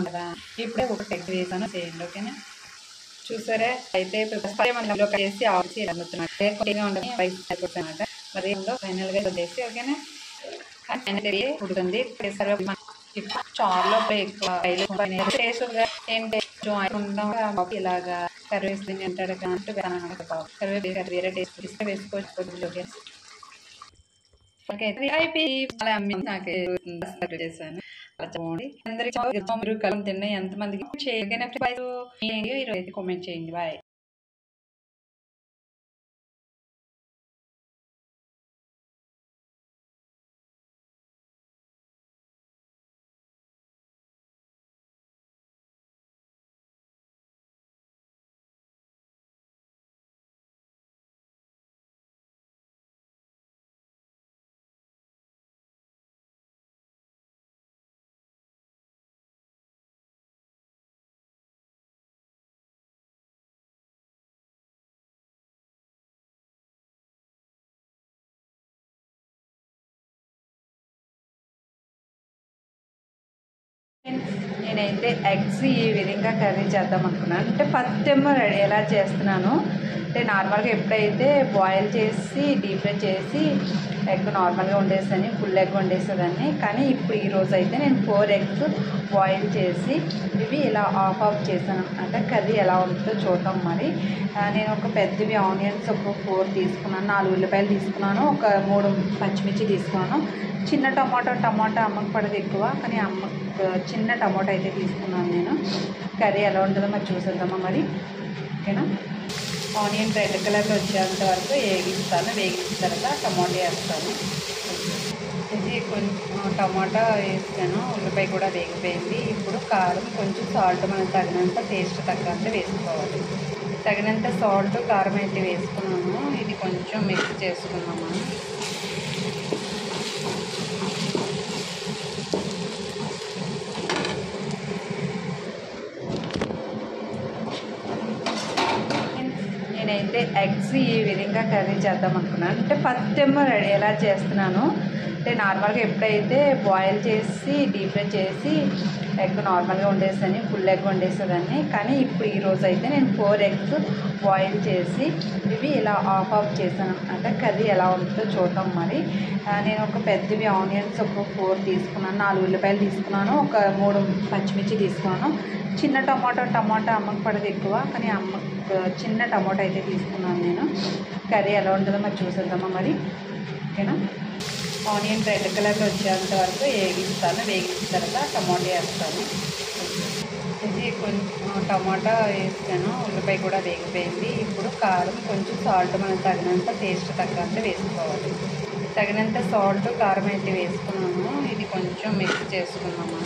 కదా ఇప్పుడే ఒక టెక్ వేసాను చేయండి ఓకేనా. చూసారా అయితే మనలో వేసి ఆఫ్ చేయాలనుకున్నాను మరి ఫైనల్గా వదిలేసి ఓకేనా. ఉడుతుంది చారులో ఎక్కువ ఏంటి ఇలాగా కర్రీ వేసుకుని తింటాడు కర్రీ వేరే టేస్ట్ ఇస్తే వేసుకోవచ్చు ఓకే. అయిపోయి నాకు చేశాను అందరికి కలిసి తిన్నా ఎంతమందికి చేయగానే ఈరోజు కామెంట్ చేయండి బాయ్. నేనైతే ఎగ్స్ ఈ విధంగా కర్రీ చేద్దాం అనుకున్నాను. అంటే ఫస్ట్ టైం ఎలా చేస్తున్నాను అంటే నార్మల్గా ఎప్పుడైతే బాయిల్ చేసి డీప్ ఫ్రై చేసి ఎగ్ నార్మల్గా వండేసాను, ఫుల్ ఎగ్ వండేసేదాన్ని. కానీ ఇప్పుడు ఈరోజు అయితే నేను 4 ఎగ్స్ బాయిల్ చేసి ఇవి ఇలా ఆఫ్ చేశాను. అంటే కర్రీ ఎలా ఉంటుందో చూద్దాం. మరి నేను ఒక పెద్దవి ఆనియన్స్ ఒక 4 తీసుకున్నాను, 4 ఉల్లిపాయలు తీసుకున్నాను, ఒక 3 పచ్చిమిర్చి తీసుకున్నాను, చిన్న టమాటా అమ్మకు పడదు ఎక్కువ, కానీ అమ్మకు చిన్న టమాటా అయితే తీసుకున్నాను నేను. కర్రీ ఎలా ఉంటుందో మరి చూసేద్దామా మరి ఓకేనా. ఆనియన్ రెడ్ కలర్లో వచ్చేంత వరకు వేగించిన తర్వాత టమాటా వేస్తాను. ఇది కొంచెం టమాటా వేస్తాను, ఉల్లిపాయ కూడా వేగిపోయింది. ఇప్పుడు కారం కొంచెం సాల్ట్ మనం తగినంత టేస్ట్ తగ్గంత వేసుకోవాలి. తగినంత సాల్ట్ కారం అయితే వేసుకున్నాము. ఇది కొంచెం మిక్స్ చేసుకున్నాము. నేనైతే ఎగ్స్ ఈ విధంగా కర్రీ చేద్దాం అనుకున్నాను. అంటే ఫస్ట్ టైం ఎలా చేస్తున్నాను అంటే నార్మల్గా ఎప్పుడైతే బాయిల్ చేసి డీప్ ఫ్రై చేసి ఎగ్ నార్మల్గా వండేసాను, ఫుల్ ఎగ్ వండేసేదాన్ని. కానీ ఇప్పుడు ఈరోజు అయితే నేను 4 ఎగ్స్ బాయిల్ చేసి ఇవి ఇలా ఆఫ్ చేశాను. అంటే కర్రీ ఎలా ఉంటుందో చూద్దాం. మరి నేను ఒక పెద్దవి ఆనియన్స్ ఒక 4 తీసుకున్నాను, 4 ఉల్లిపాయలు తీసుకున్నాను, ఒక 3 పచ్చిమిర్చి తీసుకున్నాను, చిన్న టమాటా అమ్మకు పడదు ఎక్కువ, కానీ అమ్మకు చిన్న టమాటా అయితే తీసుకున్నాను నేను. కర్రీ ఎలా ఉంటుందో మరి చూసేద్దామా మరి ఓకేనా. ఆనియన్ రెడ్ కలర్లో వచ్చేంత వరకు వేగించిన తర్వాత టమాటా వేస్తాను. ఇది కొంచెం టమాటా వేస్తాను, ఉల్లిపాయ కూడా వేగిపోయింది. ఇప్పుడు కారం కొంచెం సాల్ట్ మనం తగినంత టేస్ట్ తగ్గంత వేసుకోవాలి. తగినంత సాల్ట్ కారం అయితే వేసుకున్నాము. ఇది కొంచెం మిక్స్ చేసుకున్నాము.